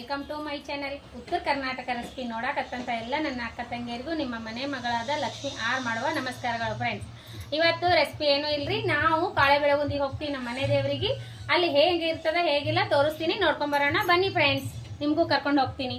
Welcome to my channel. ಉತ್ತರ Karnataka recipe ನೋಡಕತ್ತಂತ ಎಲ್ಲ ನನ್ನ ಅಕ್ಕ ತಂಗಿಯರಿಗೂ ನಿಮ್ಮ ಮನೆ ಮಗಳಾದ ಲಕ್ಷ್ಮಿ ಆರ್ ಮಾಡುವ ನಮಸ್ಕಾರಗಳು ಫ್ರೆಂಡ್ಸ್. ಇವತ್ತು ರೆಸಿಪಿ ಏನು ಇಲ್ರಿ, ನಾವು ಕಾಳೆಬೆಳಗುಂದಿಗೆ ಹೋಗ್ತೀವಿ ನಮ್ಮ ಮನೆ ದೇವರಿಗೆ. ಅಲ್ಲಿ ಹೇಗಿರ್ತದ ಹೇಗಿಲ್ಲ ತೋರಿಸ್ತೀನಿ, ನೋಡ್ಕೊಂಡ್ ಬರೋಣ ಬನ್ನಿ ಫ್ರೆಂಡ್ಸ್. ನಿಮಗೂ ಕರ್ಕೊಂಡು ಹೋಗ್ತೀನಿ.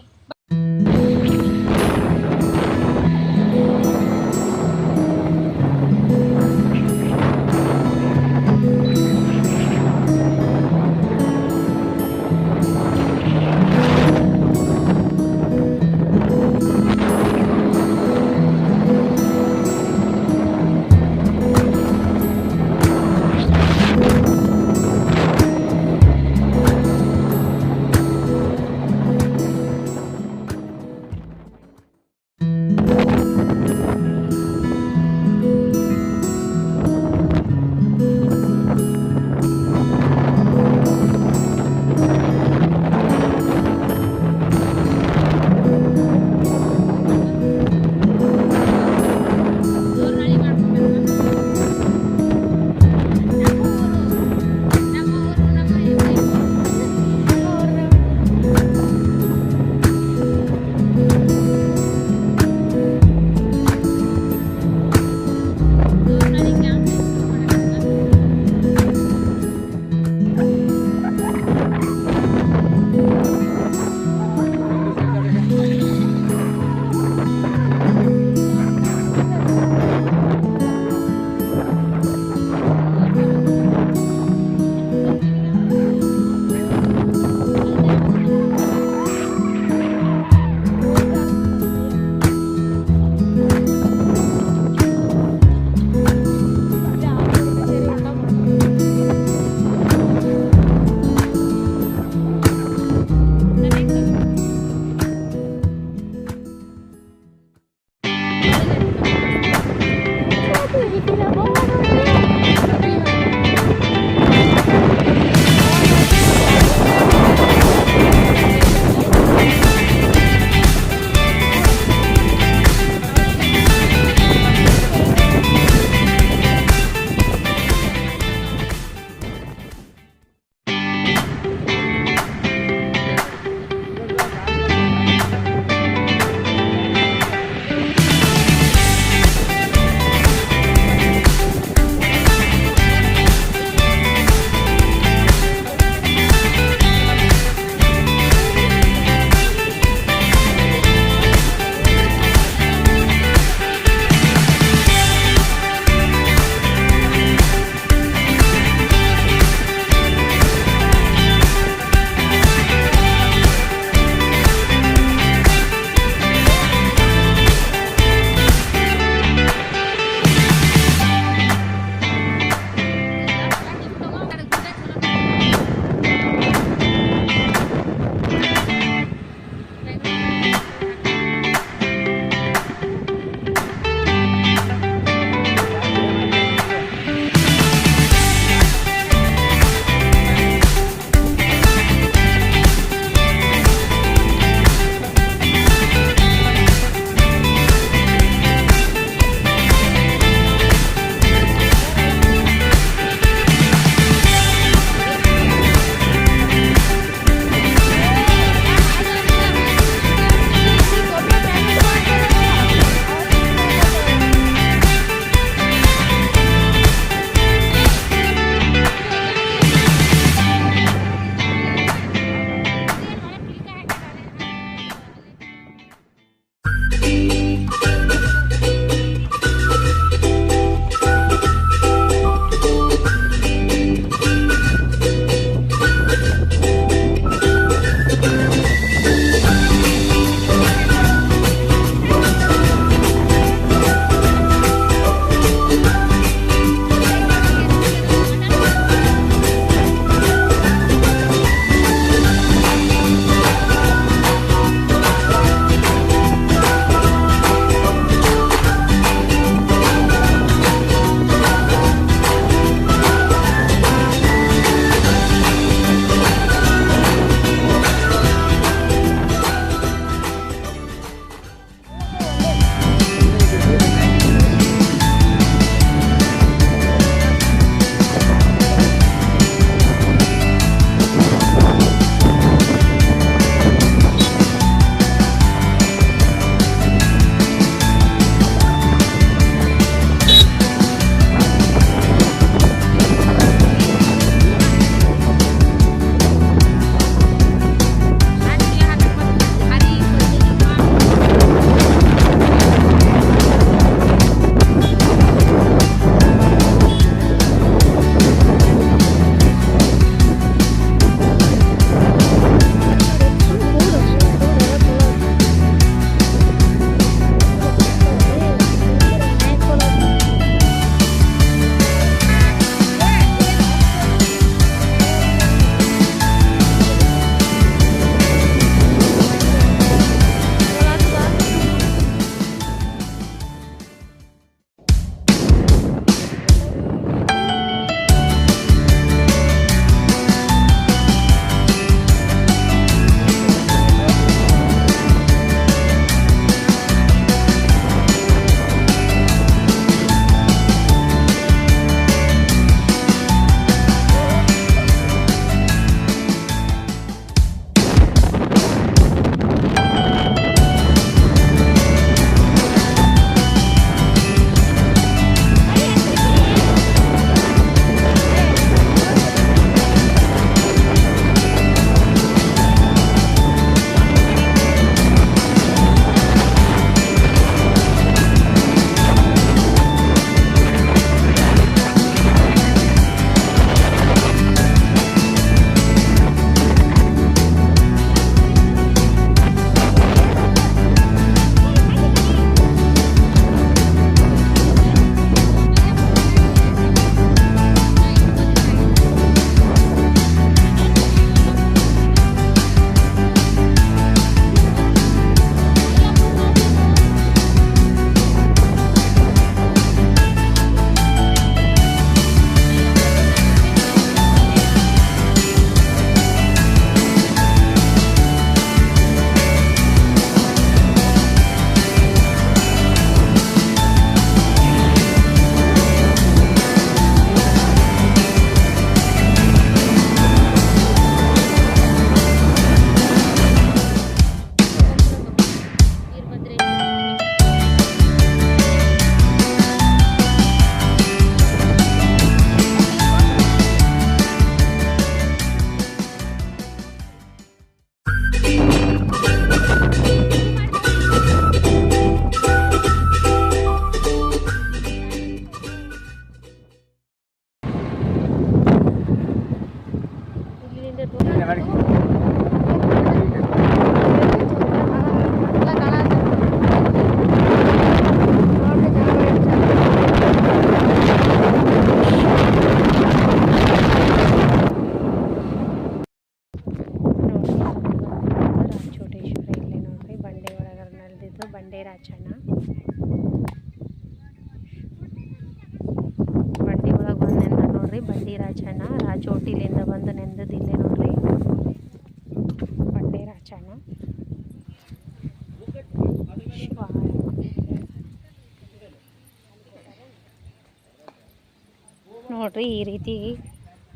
ನೋಡ್ರಿ ಈ ರೀತಿ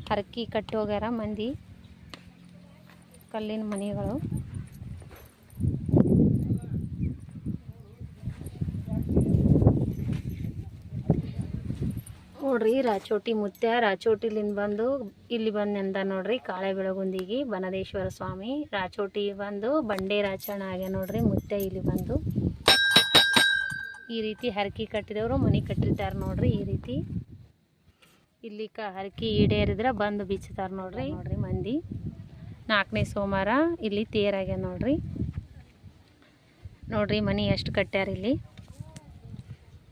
ಹರಕಿ ಕಟ್ಟಿ ಹೋಗ್ಯಾರ ಮಂದಿ. ಕಲ್ಲಿನ ಮನೆಗಳು. ನೋಡ್ರಿ ರಾಚೋಟಿ ಮುತ್ಯ ರಾಚೋಟಿಲಿಂದ ಬಂದು ಇಲ್ಲಿ ಬಂದು ನೆಂದ ನೋಡ್ರಿ ಕಾಳೆ ಬೆಳಗುಂದಿಗೆ ಬನದೇಶ್ವರ ಸ್ವಾಮಿ. ರಾಚೋಟಿ ಬಂದು ಬಂಡೆ ರಾಚಣ ಆಗ್ಯ ನೋಡ್ರಿ ಮುತ್ಯ ಇಲ್ಲಿ ಬಂದು ಈ ರೀತಿ ಹರಕಿ ಕಟ್ಟಿದವರು ಮನೆ ಕಟ್ಟಿರ್ತಾರೆ ನೋಡ್ರಿ. ಈ ರೀತಿ ಇಲ್ಲಿ ಹರಕಿ ಈಡೇರಿದ್ರೆ ಬಂದು ಬಿಚ್ಚುತ್ತಾರೆ ನೋಡ್ರಿ ಮಂದಿ. 4ನೇ ಸೋಮವಾರ ಇಲ್ಲಿ ತೇರಾಗ್ಯ ನೋಡ್ರಿ. ನೋಡ್ರಿ ಮನೆ ಎಷ್ಟು ಕಟ್ಟ್ಯಾರ ಇಲ್ಲಿ.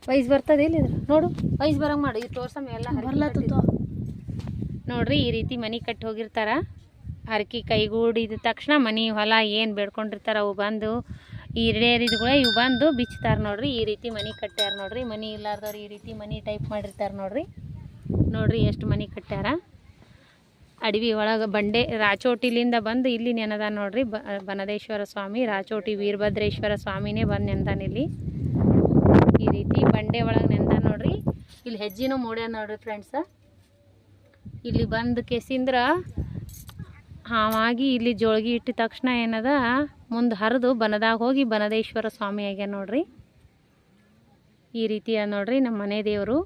ವಯಸ್ಸು ಬರ್ತದೆ ಇಲ್ಲಿ ನೋಡು, ವಯಸ್ಸು ಬರಂಗೆ ಮಾಡು. ಈ ತೋರ್ಸಮ್ಮ ಎಲ್ಲ ನೋಡ್ರಿ ಈ ರೀತಿ ಮನೆ ಕಟ್ಟಿ ಹೋಗಿರ್ತಾರ. ಹರಕಿ ಕೈಗೂಡಿದ ತಕ್ಷಣ ಮನೆ ಹೊಲ ಏನು ಬೇಡ್ಕೊಂಡಿರ್ತಾರ ಅವು ಬಂದು ಈಡೇರಿದ್ಗಳು ಇವು ಬಂದು ಬಿಚ್ತಾರೆ ನೋಡ್ರಿ. ಈ ರೀತಿ ಮನೆ ಕಟ್ಟ್ಯಾರ ನೋಡ್ರಿ. ಮನೆ ಇಲ್ಲಾರ್ದವ್ರು ಈ ರೀತಿ ಮನೆ ಟೈಪ್ ಮಾಡಿರ್ತಾರೆ ನೋಡ್ರಿ. ನೋಡ್ರಿ ಎಷ್ಟು ಮನೆ ಕಟ್ಟ್ಯಾರ. ಅಡವಿ ಒಳಗೆ ಬಂಡೆ ರಾಚೋಟಿಲಿಂದ ಬಂದು ಇಲ್ಲಿ ನೆನದ ನೋಡ್ರಿ ಬನದೇಶ್ವರ ಸ್ವಾಮಿ. ರಾಚೋಟಿ ವೀರಭದ್ರೇಶ್ವರ ಸ್ವಾಮಿನೇ ಬಂದು ನೆನ್ದಾನ ಇಲ್ಲಿ. ಈ ರೀತಿ ಬಂಡೆ ಒಳಗೆ ನೆಂದ ನೋಡ್ರಿ. ಇಲ್ಲಿ ಹೆಜ್ಜಿನೂ ಮೂಡ್ಯಾನ ನೋಡ್ರಿ ಫ್ರೆಂಡ್ಸ. ಇಲ್ಲಿ ಬಂದು ಕೆಸಿಂದ್ರ ಹಾವಾಗಿ ಇಲ್ಲಿ ಜೋಳ್ಗಿ ಇಟ್ಟ ತಕ್ಷಣ ಏನದ ಮುಂದೆ ಹರಿದು ಬನದಾಗ ಹೋಗಿ ಬನದೇಶ್ವರ ಸ್ವಾಮಿ ಆಗ್ಯ ನೋಡ್ರಿ. ಈ ರೀತಿ ನೋಡ್ರಿ ನಮ್ಮ ಮನೆ ದೇವರು.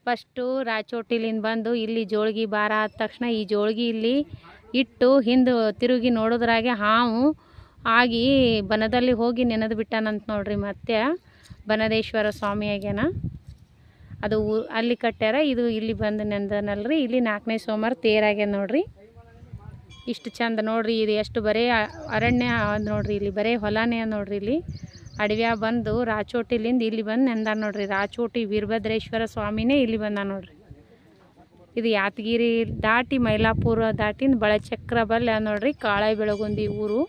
ಫಸ್ಟು ರಾಚೋಟಿಲಿಂದ ಬಂದು ಇಲ್ಲಿ ಜೋಳ್ಗಿ ಭಾರ ಆದ ತಕ್ಷಣ ಈ ಜೋಳ್ಗಿ ಇಲ್ಲಿ ಇಟ್ಟು ಹಿಂದೆ ತಿರುಗಿ ನೋಡೋದ್ರಾಗೆ ಹಾವು ಆಗಿ ಬನದಲ್ಲಿ ಹೋಗಿ ನೆನೆದು ಬಿಟ್ಟಾನಂತ ನೋಡ್ರಿ. ಮತ್ತೆ ಬನದೇಶ್ವರ ಸ್ವಾಮಿ ಆಗ್ಯಾನ. ಅದು ಅಲ್ಲಿ ಕಟ್ಟ್ಯಾರ, ಇದು ಇಲ್ಲಿ ಬಂದು ನೆಂದನಲ್ರಿ. ಇಲ್ಲಿ 4ನೇ ಸೋಮವಾರ ತೇರಾಗ್ಯದ ನೋಡ್ರಿ. ಇಷ್ಟು ಚಂದ ನೋಡ್ರಿ. ಇದು ಎಷ್ಟು ಬರೇ ಅರಣ್ಯ ನೋಡ್ರಿ. ಇಲ್ಲಿ ಬರೇ ಹೊಲನೇ ನೋಡ್ರಿ. ಇಲ್ಲಿ ಅಡವ್ಯಾ ಬಂದು ರಾಚೋಟಿಲಿಂದ ಇಲ್ಲಿ ಬಂದು ನೆಂದ ನೋಡ್ರಿ. ರಾಚೋಟಿ ವೀರಭದ್ರೇಶ್ವರ ಸ್ವಾಮಿನೇ ಇಲ್ಲಿ ಬಂದ ನೋಡ್ರಿ. ಇದು ಯಾದಗಿರಿ ದಾಟಿ ಮೈಲಾಪುರ ದಾಟಿಂದ ಬಳಚಕ್ರ ಬಲ್ಲ ನೋಡ್ರಿ ಕಾಳೆ ಬೆಳಗುಂದಿ ಊರು.